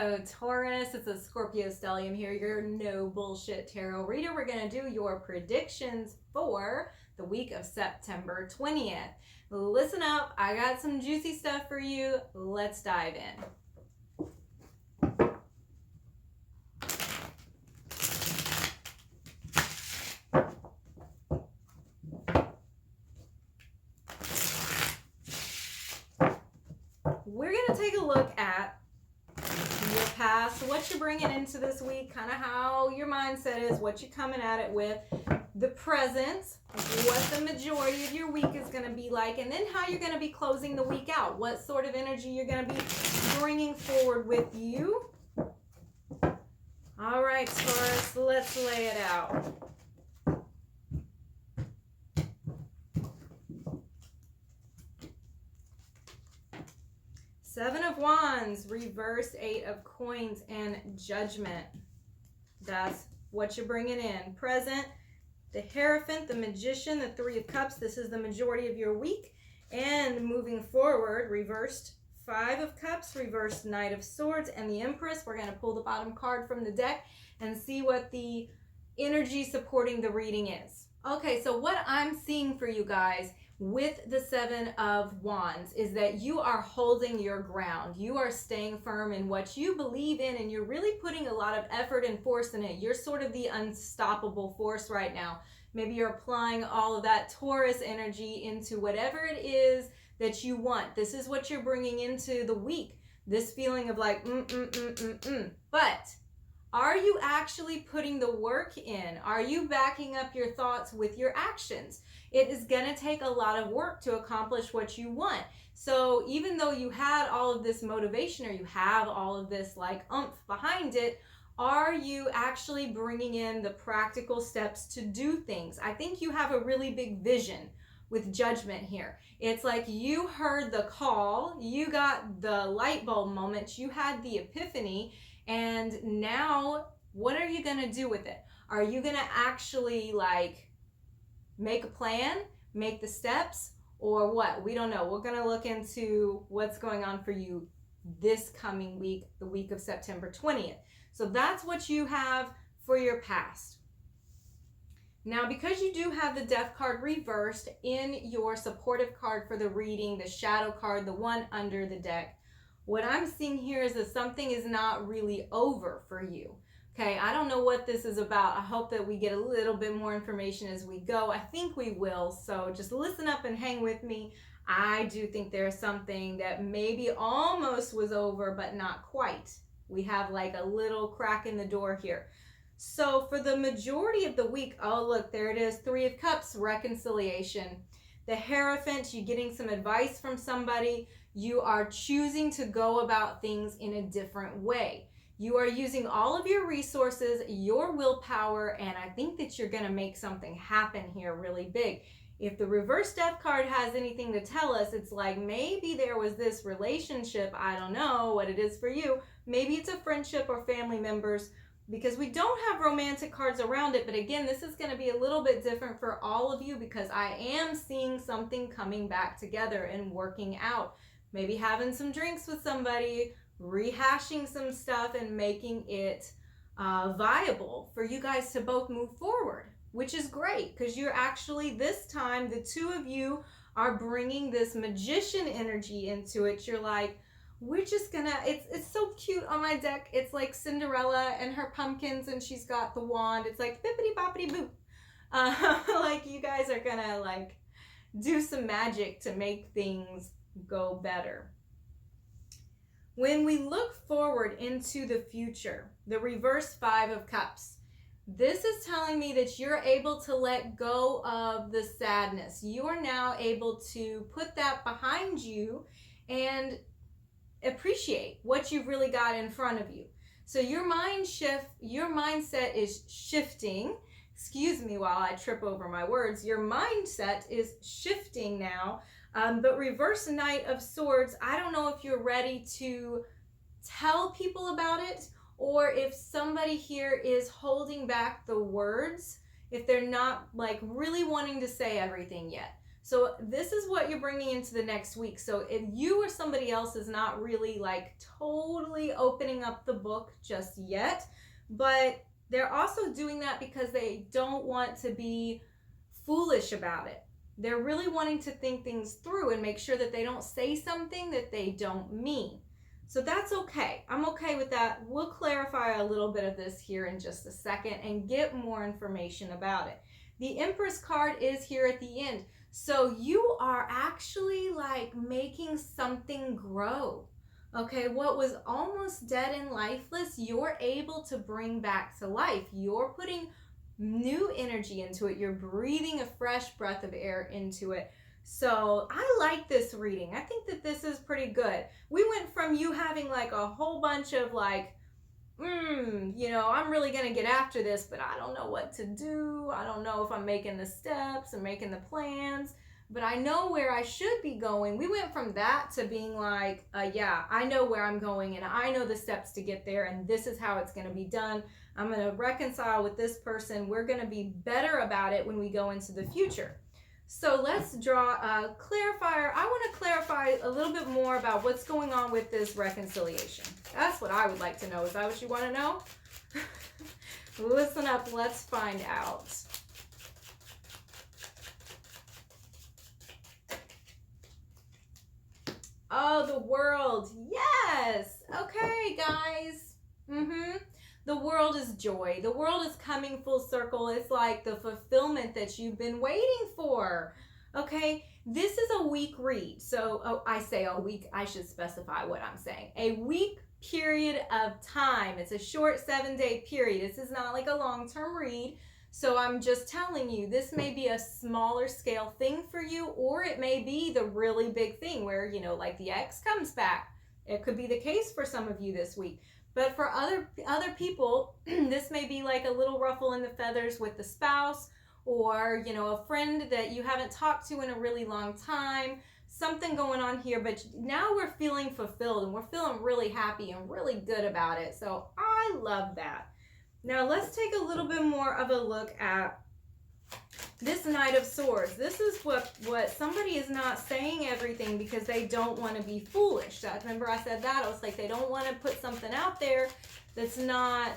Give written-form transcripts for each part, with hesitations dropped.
Hello, Taurus. It's a Scorpio Stellium here, your no bullshit tarot reader. We're going to do your predictions for the week of September 20th. Listen up. I got some juicy stuff for you. Let's dive in. We're going to take a look at your past, what you're bringing into this week, kind of how your mindset is, what you're coming at it with, the present, what the majority of your week is going to be like, and then how you're going to be closing the week out, what sort of energy you're going to be bringing forward with you. All right, Taurus, let's lay it out. Seven of Wands, reverse, Eight of Coins, and Judgment. That's what you're bringing in. Present, the Hierophant, the Magician, the Three of Cups. This is the majority of your week. And moving forward, reversed, Five of Cups, reversed, Knight of Swords, and the Empress. We're going to pull the bottom card from the deck and see what the energy supporting the reading is. Okay, so what I'm seeing for you guys with the Seven of Wands is that you are holding your ground. You are staying firm in what you believe in, and you're really putting a lot of effort and force in it. You're sort of the unstoppable force right now. Maybe you're applying all of that Taurus energy into whatever it is that you want. This is what you're bringing into the week. This feeling of like, But are you actually putting the work in? Are you backing up your thoughts with your actions? It is going to take a lot of work to accomplish what you want. So even though you had all of this motivation, or you have all of this like oomph behind it, are you actually bringing in the practical steps to do things? I think you have a really big vision with Judgment here. It's like you heard the call, you got the light bulb moment, you had the epiphany, and now what are you going to do with it? Are you going to actually like make a plan, make the steps, or what? We don't know. We're going to look into what's going on for you this coming week, the week of September 20th. So that's what you have for your past. Now, because you do have the Death card reversed in your supportive card for the reading, the Shadow card, the one under the deck, what I'm seeing here is that something is not really over for you. Okay, I don't know what this is about. I hope that we get a little bit more information as we go. I think we will, so just listen up and hang with me. I do think there's something that maybe almost was over, but not quite. We have like a little crack in the door here. So for the majority of the week, oh look, there it is, Three of Cups, reconciliation. The Hierophant, you're getting some advice from somebody. You are choosing to go about things in a different way. You are using all of your resources, your willpower, and I think that you're going to make something happen here really big. If the reverse Death card has anything to tell us, it's like maybe there was this relationship. I don't know what it is for you. Maybe it's a friendship or family members, because we don't have romantic cards around it. But again, this is going to be a little bit different for all of you, because I am seeing something coming back together and working out. Maybe having some drinks with somebody, rehashing some stuff, and making it viable for you guys to both move forward, which is great, because you're actually, this time, the two of you are bringing this Magician energy into it. You're like, we're just gonna, it's so cute on my deck. It's like Cinderella and her pumpkins, and she's got the wand. It's like bippity boppity boop. Like you guys are gonna like do some magic to make things go better. When we look forward into the future, the reverse Five of Cups, this is telling me that you're able to let go of the sadness. You are now able to put that behind you and appreciate what you've really got in front of you. So your mindset is shifting. Excuse me while I trip over my words. Your mindset is shifting now. But reverse Knight of Swords, I don't know if you're ready to tell people about it, or if somebody here is holding back the words, if they're not like really wanting to say everything yet. So this is what you're bringing into the next week. So if you or somebody else is not really like totally opening up the book just yet, but they're also doing that because they don't want to be foolish about it. They're really wanting to think things through and make sure that they don't say something that they don't mean. So that's okay. I'm okay with that. We'll clarify a little bit of this here in just a second and get more information about it. The Empress card is here at the end. So you are actually like making something grow. Okay, what was almost dead and lifeless, you're able to bring back to life. You're putting new energy into it. You're breathing a fresh breath of air into it. So I like this reading. I think that this is pretty good. We went from you having like a whole bunch of like, I'm really going to get after this, but I don't know what to do. I don't know if I'm making the steps and making the plans, but I know where I should be going. We went from that to being like, yeah, I know where I'm going and I know the steps to get there and this is how it's going to be done. I'm going to reconcile with this person. We're going to be better about it when we go into the future. So let's draw a clarifier. I want to clarify a little bit more about what's going on with this reconciliation. That's what I would like to know. Is that what you want to know? Listen up. Let's find out. Oh, the world. Yes. Okay, guys. The world is joy. The world is coming full circle. It's like the fulfillment that you've been waiting for. Okay, this is a week read. So I say a week, I should specify what I'm saying. A week period of time. It's a short 7-day period. This is not like a long-term read. So I'm just telling you, this may be a smaller scale thing for you, or it may be the really big thing where, like the ex comes back. It could be the case for some of you this week. But for other people, this may be like a little ruffle in the feathers with the spouse, or, a friend that you haven't talked to in a really long time, something going on here. But now we're feeling fulfilled and we're feeling really happy and really good about it. So I love that. Now let's take a little bit more of a look at this Knight of Swords. This is what somebody is not saying everything because they don't want to be foolish. Remember I said that? I was like, they don't want to put something out there that's not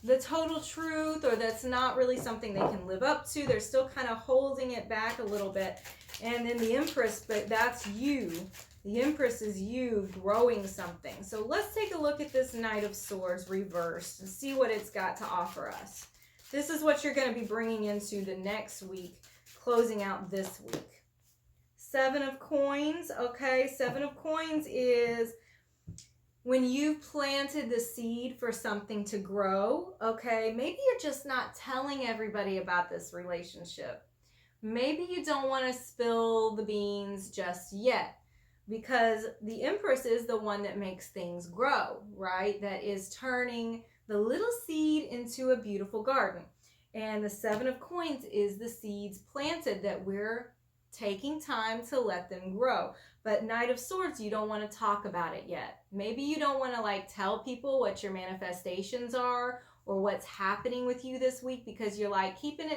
the total truth, or that's not really something they can live up to. They're still kind of holding it back a little bit. And then the Empress, but that's you. The Empress is you growing something. So let's take a look at this Knight of Swords reversed and see what it's got to offer us. This is what you're going to be bringing into the next week, closing out this week. 7 of Coins, okay? 7 of Coins is when you've planted the seed for something to grow, okay? Maybe you're just not telling everybody about this relationship. Maybe you don't want to spill the beans just yet, because the Empress is the one that makes things grow, right? That is turning the little seed into a beautiful garden. And the 7 of Coins is the seeds planted that we're taking time to let them grow. But Knight of Swords, you don't want to talk about it yet. Maybe you don't want to like tell people what your manifestations are or what's happening with you this week, because you're like keeping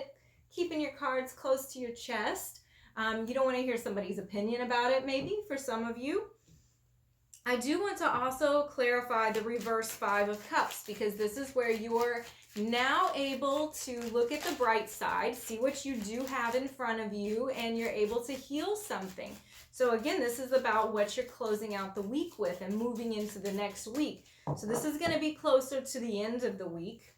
your cards close to your chest. You don't want to hear somebody's opinion about it, maybe, for some of you. I do want to also clarify the reverse 5 of Cups, because this is where you're now able to look at the bright side, see what you do have in front of you, and you're able to heal something. So again, this is about what you're closing out the week with and moving into the next week. So this is going to be closer to the end of the week.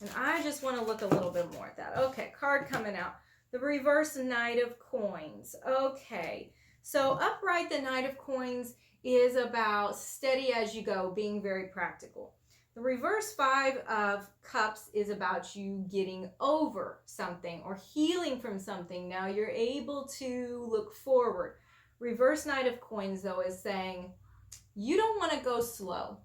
And I just want to look a little bit more at that. Okay, card coming out. The reverse Knight of Coins. Okay, so upright, the Knight of Coins is about steady as you go, being very practical. The reverse 5 of Cups is about you getting over something or healing from something. Now you're able to look forward. Reverse Knight of Coins, though, is saying you don't want to go slow.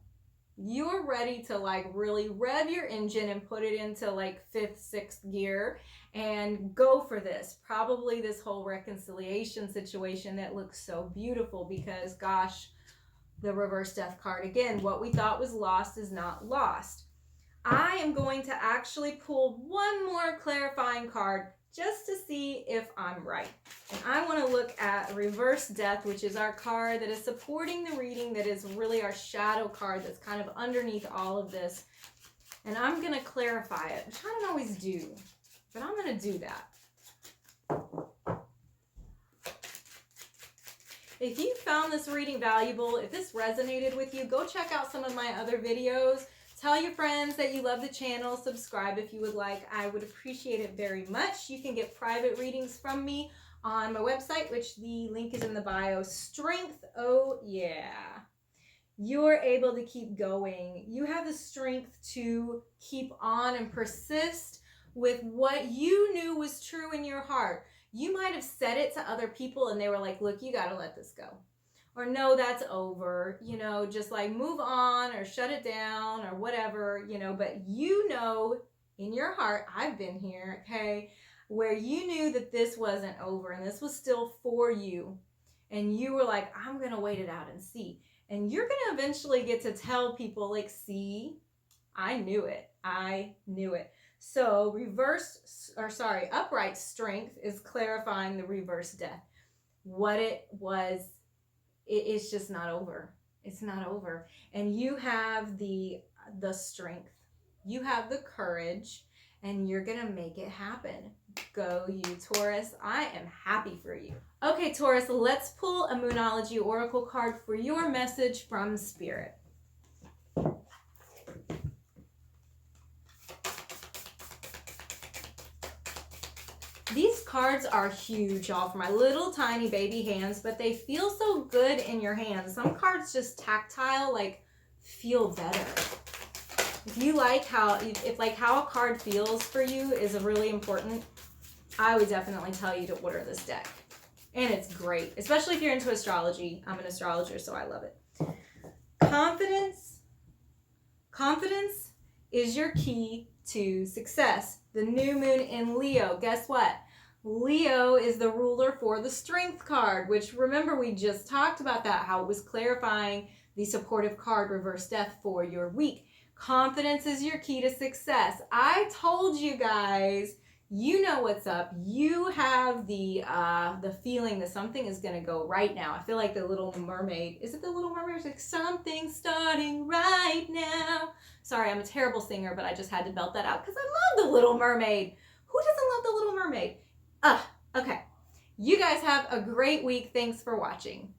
You're ready to like really rev your engine and put it into like 5th, 6th gear and go for this. Probably this whole reconciliation situation that looks so beautiful, because gosh, the reverse death card again, what we thought was lost is not lost. I am going to actually pull one more clarifying card just to see if I'm right. And I want to look at reverse death, which is our card that is supporting the reading, that is really our shadow card that's kind of underneath all of this. And I'm going to clarify it, which I don't always do, but I'm going to do that. If you found this reading valuable, if this resonated with you, go check out some of my other videos. Tell your friends that you love the channel. Subscribe if you would like. I would appreciate it very much. You can get private readings from me on my website, which the link is in the bio. Strength, oh yeah. You're able to keep going. You have the strength to keep on and persist with what you knew was true in your heart. You might have said it to other people and they were like, look, you got to let this go. Or no, that's over, you know, just like move on or shut it down or whatever, you know, but you know in your heart, I've been here, okay, where you knew that this wasn't over and this was still for you. And you were like, I'm going to wait it out and see. And you're going to eventually get to tell people like, see, I knew it. I knew it. So upright strength is clarifying the reverse death. What it was, it's just not over. It's not over. And you have the strength. You have the courage, and you're going to make it happen. Go you, Taurus. I am happy for you. Okay, Taurus, let's pull a Moonology Oracle card for your message from Spirit. These cards are huge, y'all, for my little tiny baby hands, but they feel so good in your hands. Some cards just tactile, like, feel better. If you like how a card feels for you is really important, I would definitely tell you to order this deck. And it's great, especially if you're into astrology. I'm an astrologer, so I love it. Confidence. Confidence is your key to success. The new moon in Leo, guess what? Leo is the ruler for the strength card, which remember we just talked about that, how it was clarifying the supportive card reverse death for your week. Confidence is your key to success. I told you guys, you know what's up. You have the feeling that something is going to go right now. I feel like the Little Mermaid. Is it the Little Mermaid? It's like something starting right now. Sorry, I'm a terrible singer, but I just had to belt that out because I love the Little Mermaid. Who doesn't love the Little Mermaid? Okay. You guys have a great week. Thanks for watching.